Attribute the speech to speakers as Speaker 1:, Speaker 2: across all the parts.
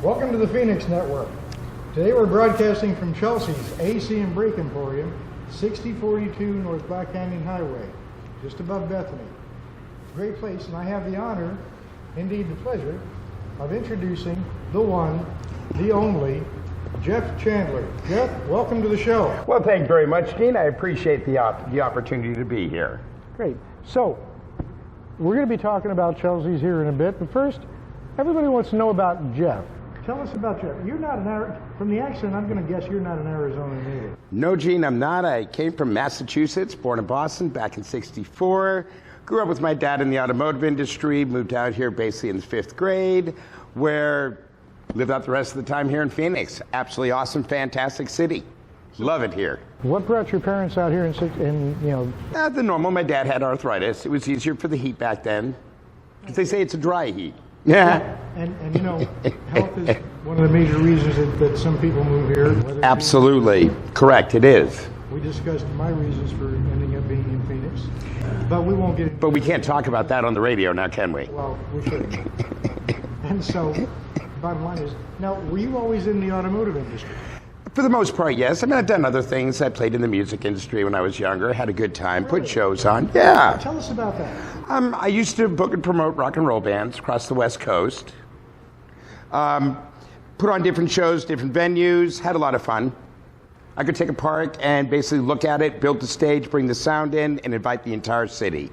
Speaker 1: Welcome to the Phoenix Network. Today we're broadcasting from Chelsea's ASE and Brake Emporium, 6042 North Black Canyon Highway, just above Bethany. Great place, and I have the honor, indeed the pleasure, of introducing the one, the only, Jeff Chandler. Jeff, welcome to the show.
Speaker 2: Well, thank you very much, Dean. I appreciate the opportunity to be here.
Speaker 1: Great. So, we're going to be talking about Chelsea's here in a bit, but first, everybody wants to know about Jeff. Tell us about Jeff. You're not from the accent, I'm going to guess you're not an Arizona native.
Speaker 2: No, Gene, I'm not. I came from Massachusetts, born in Boston back in '64. Grew up with my dad in the automotive industry, moved out here basically in the 5th grade, where lived out the rest of the time here in Phoenix. Absolutely awesome, fantastic city. Love it here.
Speaker 1: What brought your parents out here
Speaker 2: The normal. My dad had arthritis. It was easier for the heat back then, because they say it's a dry heat. Yeah.
Speaker 1: And you know, health is one of the major reasons that some people move here.
Speaker 2: Absolutely. Correct, it is.
Speaker 1: We discussed my reasons for ending up being in Phoenix, but we won't get into
Speaker 2: But we can't talk about that on the radio now, can we?
Speaker 1: Well, we should. And so, bottom line is, now, were you always in the automotive industry?
Speaker 2: For the most part, yes. I mean, I've done other things. I played in the music industry when I was younger, had a good time, put shows on. Yeah.
Speaker 1: Tell us about that.
Speaker 2: I used to book and promote rock and roll bands across the West Coast. Put on different shows, different venues, had a lot of fun. I could take a park and basically look at it, build the stage, bring the sound in, and invite the entire city.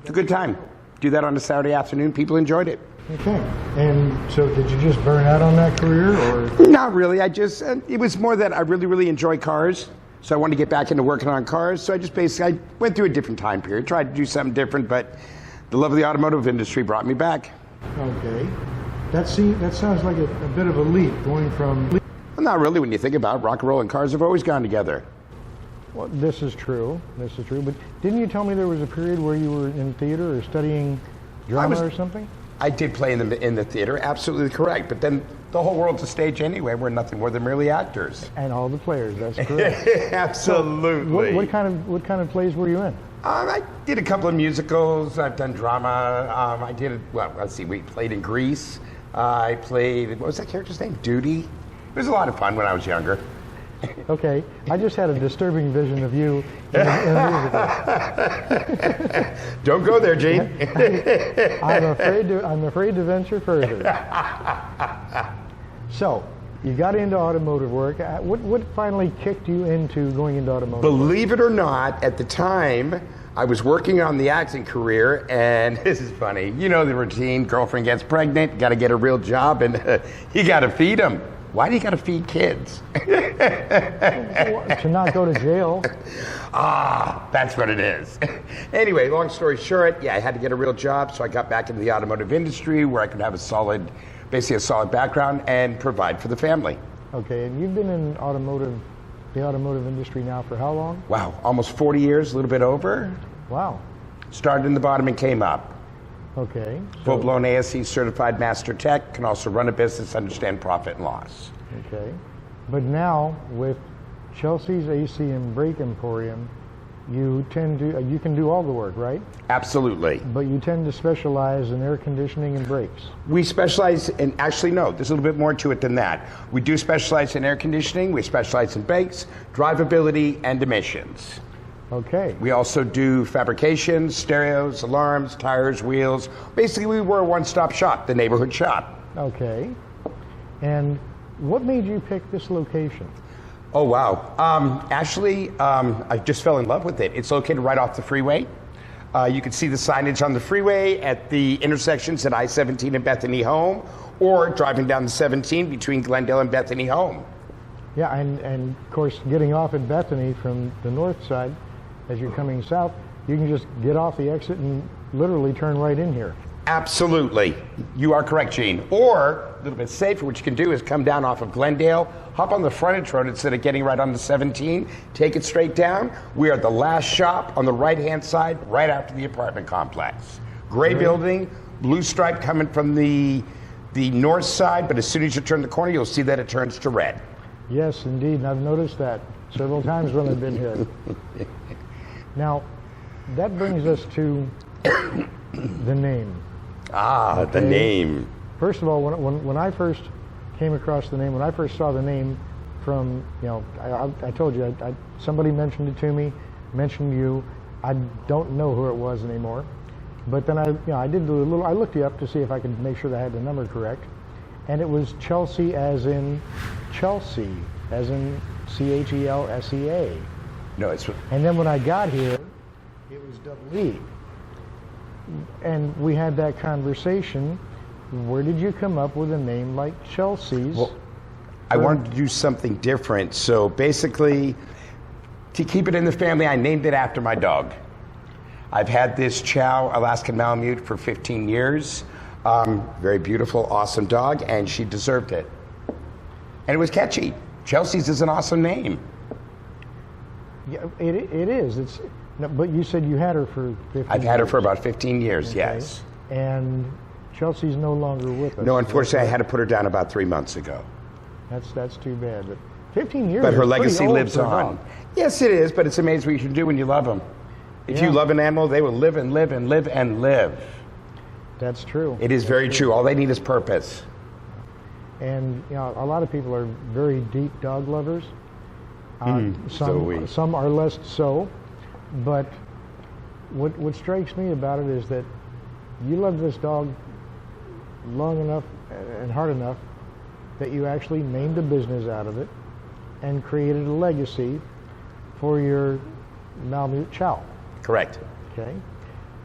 Speaker 2: It's a good time. Do that on a Saturday afternoon. People enjoyed it.
Speaker 1: Okay. And so did you just burn out on that career, or?
Speaker 2: Not really. It was more that I really, really enjoy cars. So I wanted to get back into working on cars. So I went through a different time period, tried to do something different, but the love of the automotive industry brought me back.
Speaker 1: Okay. That sounds like a bit of a leap, going from...
Speaker 2: Well, not really when you think about it. Rock and roll and cars have always gone together.
Speaker 1: Well, this is true. But didn't you tell me there was a period where you were in theater or studying drama or something?
Speaker 2: I did play in the theater, absolutely correct. But then the whole world's a stage anyway. We're nothing more than merely actors.
Speaker 1: And all the players, that's correct.
Speaker 2: Absolutely.
Speaker 1: So what kind of plays were you in?
Speaker 2: I did a couple of musicals. I've done drama. We played in Grease. I played, what was that character's name? Doody. It was a lot of fun when I was younger.
Speaker 1: Okay, I just had a disturbing vision of you in a musical.
Speaker 2: Don't go there, Gene.
Speaker 1: I'm afraid to venture further. So, you got into automotive work. What finally kicked you into going into automotive?
Speaker 2: Believe it or not, at the time, I was working on the acting career, and this is funny. You know the routine: girlfriend gets pregnant, got to get a real job, and you got to feed them. Why do you got to feed kids?
Speaker 1: To not go to jail.
Speaker 2: That's what it is. Anyway, long story short, I had to get a real job, so I got back into the automotive industry where I could have a solid background and provide for the family.
Speaker 1: Okay, and you've been in the automotive industry now for how long?
Speaker 2: Wow, almost 40 years, a little bit over.
Speaker 1: Wow.
Speaker 2: Started in the bottom and came up.
Speaker 1: Okay.
Speaker 2: Full-blown ASE Certified Master Tech, can also run a business, understand profit and loss.
Speaker 1: Okay. But now, with Chelsea's ASE and Brake Emporium, you can do all the work, right?
Speaker 2: Absolutely.
Speaker 1: But you tend to specialize in air conditioning and brakes.
Speaker 2: We specialize in, actually no, there's a little bit more to it than that. We do specialize in air conditioning, we specialize in brakes, drivability, and emissions.
Speaker 1: Okay.
Speaker 2: We also do fabrication, stereos, alarms, tires, wheels. Basically, we're a one-stop shop, the neighborhood shop.
Speaker 1: Okay. And what made you pick this location?
Speaker 2: Oh, wow. I just fell in love with it. It's located right off the freeway. You can see the signage on the freeway at the intersections at I-17 and Bethany Home, or driving down the 17 between Glendale and Bethany Home.
Speaker 1: Yeah, and of course, getting off at Bethany from the north side, as you're coming south, you can just get off the exit and literally turn right in here.
Speaker 2: Absolutely. You are correct, Gene. Or, a little bit safer, what you can do is come down off of Glendale, hop on the frontage road instead of getting right on the 17, take it straight down. We are the last shop on the right-hand side, right after the apartment complex. Gray building, blue stripe coming from the north side, but as soon as you turn the corner, you'll see that it turns to red.
Speaker 1: Yes, indeed, and I've noticed that several times when I've been here. Now, that brings us to the name.
Speaker 2: The name.
Speaker 1: First of all, when I first came across the name. When I first saw the name from, I told you, somebody mentioned it to me, mentioned you. I don't know who it was anymore. But then I did do a little, I looked you up to see if I could make sure that I had the number correct. And it was Chelsee as in Chelsea, as in Chelseea.
Speaker 2: No, it's...
Speaker 1: And then when I got here, it was double E. And we had that conversation. Where did you come up with a name like Chelsea's?
Speaker 2: Well, I wanted to do something different. So basically, to keep it in the family, I named it after my dog. I've had this Chow Alaskan Malamute for 15 years. Very beautiful, awesome dog, and she deserved it. And it was catchy. Chelsea's is an awesome name.
Speaker 1: Yeah, it is. But you said you had her for 15
Speaker 2: I've had her
Speaker 1: years.
Speaker 2: for about 15 years,
Speaker 1: Okay.
Speaker 2: yes.
Speaker 1: And Chelsea's no longer with us.
Speaker 2: No, unfortunately, I had to put her down about 3 months ago.
Speaker 1: That's too bad. But 15 years.
Speaker 2: But her
Speaker 1: is pretty
Speaker 2: legacy
Speaker 1: old
Speaker 2: lives
Speaker 1: for a
Speaker 2: on.
Speaker 1: dog.
Speaker 2: Yes, it is, but it's amazing what you can do when you love them. If you love an animal, they will live and live and live and live.
Speaker 1: That's true.
Speaker 2: It is very true. All they need is purpose.
Speaker 1: And a lot of people are very deep dog lovers.
Speaker 2: so we.
Speaker 1: Some are less so. But what strikes me about it is that you love this dog long enough and hard enough that you actually named a business out of it and created a legacy for your Malamute Chow.
Speaker 2: Correct.
Speaker 1: Okay.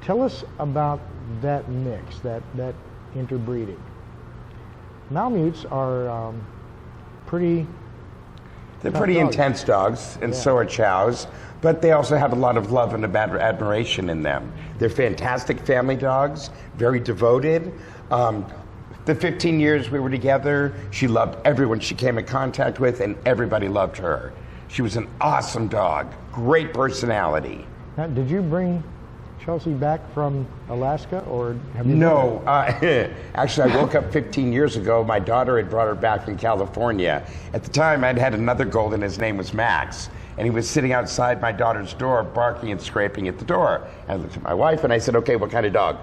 Speaker 1: Tell us about that mix, that interbreeding. Malamutes are pretty...
Speaker 2: They're
Speaker 1: tough
Speaker 2: pretty
Speaker 1: dogs.
Speaker 2: intense dogs, and so are Chows, but they also have a lot of love and admiration in them. They're fantastic family dogs, very devoted. The 15 years we were together, she loved everyone she came in contact with, and everybody loved her. She was an awesome dog, great personality.
Speaker 1: Now, did you bring Chelsee back from Alaska, or have you?
Speaker 2: No, actually, I woke up 15 years ago. My daughter had brought her back from California. At the time, I'd had another golden. His name was Max, and he was sitting outside my daughter's door, barking and scraping at the door. I looked at my wife and I said, "Okay, what kind of dog?"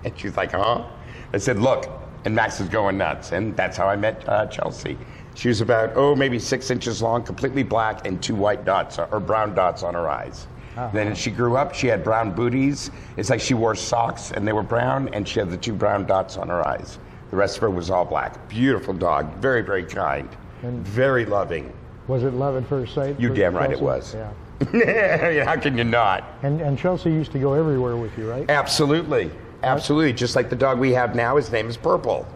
Speaker 2: And she's like, "Huh?" I said, "Look," and Max is going nuts, and that's how I met Chelsee. She was about maybe 6 inches long, completely black, and 2 white dots or brown dots on her eyes. Then as she grew up, she had brown booties. It's like she wore socks, and they were brown, and she had the 2 brown dots on her eyes. The rest of her was all black. Beautiful dog, very, very kind, and very loving.
Speaker 1: Was it love at first sight?
Speaker 2: You
Speaker 1: for
Speaker 2: damn right
Speaker 1: Chelsee?
Speaker 2: it was.
Speaker 1: Yeah.
Speaker 2: How can you not?
Speaker 1: And Chelsee used to go everywhere with you, right?
Speaker 2: Absolutely, absolutely. Just like the dog we have now, his name is Purple.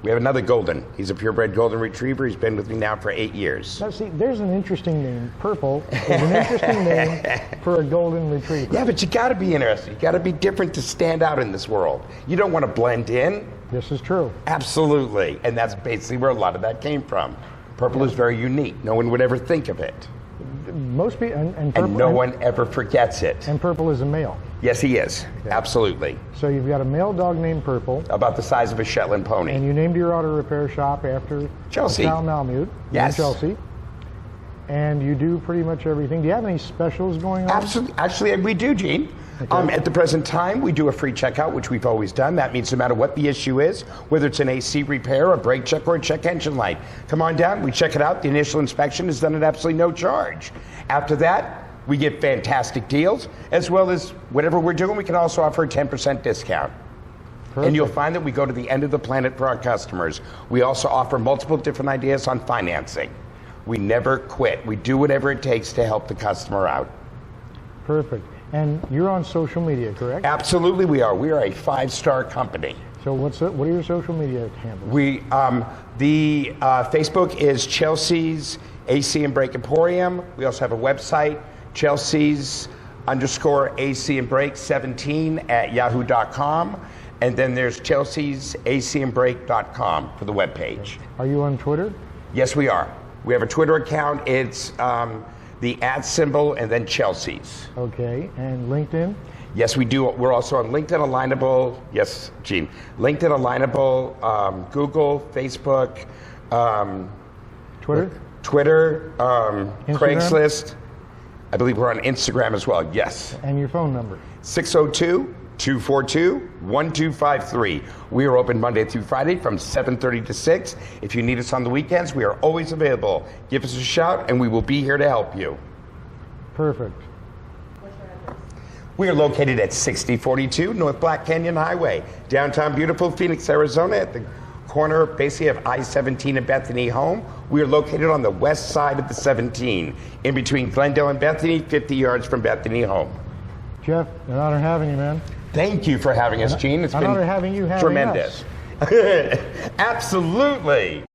Speaker 2: We have another golden. He's a purebred golden retriever. He's been with me now for 8 years.
Speaker 1: Now, see, there's an interesting name. Purple is an interesting name for a golden retriever.
Speaker 2: Yeah, but you got to be interesting. You got to be different to stand out in this world. You don't want to blend in.
Speaker 1: This is true.
Speaker 2: Absolutely, and that's basically where a lot of that came from. Purple is very unique. No one would ever think of it,
Speaker 1: Most people, and Purple,
Speaker 2: and no one ever forgets it.
Speaker 1: And Purple is a male.
Speaker 2: Yes, he is. Absolutely.
Speaker 1: So you've got a male dog named Purple.
Speaker 2: About the size of a Shetland pony.
Speaker 1: And you named your auto repair shop after
Speaker 2: Chelsee.
Speaker 1: Chow Malamute.
Speaker 2: Yes.
Speaker 1: Chelsee. And you do pretty much everything. Do you have any specials going on?
Speaker 2: Absolutely. Actually, we do, Gene.
Speaker 1: Okay.
Speaker 2: At the present time, we do a free checkout, which we've always done. That means no matter what the issue is, whether it's an AC repair, a brake check, or a check engine light, come on down, we check it out. The initial inspection is done at absolutely no charge. After that, we get fantastic deals, as well as whatever we're doing, we can also offer a 10% discount.
Speaker 1: Perfect.
Speaker 2: And you'll find that we go to the end of the planet for our customers. We also offer multiple different ideas on financing. We never quit. We do whatever it takes to help the customer out.
Speaker 1: Perfect. And you're on social media, correct?
Speaker 2: Absolutely, we are. We are a 5-star company.
Speaker 1: So what are your social media handles?
Speaker 2: We the Facebook is Chelsee's ASE and Brake Emporium. We also have a website, Chelsee's_AC and Brake 17 at yahoo.com. And then there's Chelsee's ACandBrake.com for the webpage.
Speaker 1: Are you on Twitter?
Speaker 2: Yes, we are. We have a Twitter account. It's the @ and then Chelsee's.
Speaker 1: Okay. And LinkedIn?
Speaker 2: Yes, we do. We're also on LinkedIn Alignable. Yes, Gene. LinkedIn Alignable, Google, Facebook,
Speaker 1: Twitter?
Speaker 2: Craigslist. I believe we're on Instagram as well. Yes.
Speaker 1: And your phone number?
Speaker 2: 602 242-1253. We are open Monday through Friday from 7:30 to 6. If you need us on the weekends, we are always available. Give us a shout and we will be here to help you.
Speaker 1: Perfect.
Speaker 2: We are located at 6042 North Black Canyon Highway, downtown beautiful Phoenix, Arizona, at the corner basically of I-17 and Bethany Home. We are located on the west side of the 17, in between Glendale and Bethany, 50 yards from Bethany Home.
Speaker 1: Jeff, an honor having you, man.
Speaker 2: Thank you for having us, Gene. It's
Speaker 1: an
Speaker 2: been
Speaker 1: honor having you having
Speaker 2: tremendous.
Speaker 1: us.
Speaker 2: Absolutely.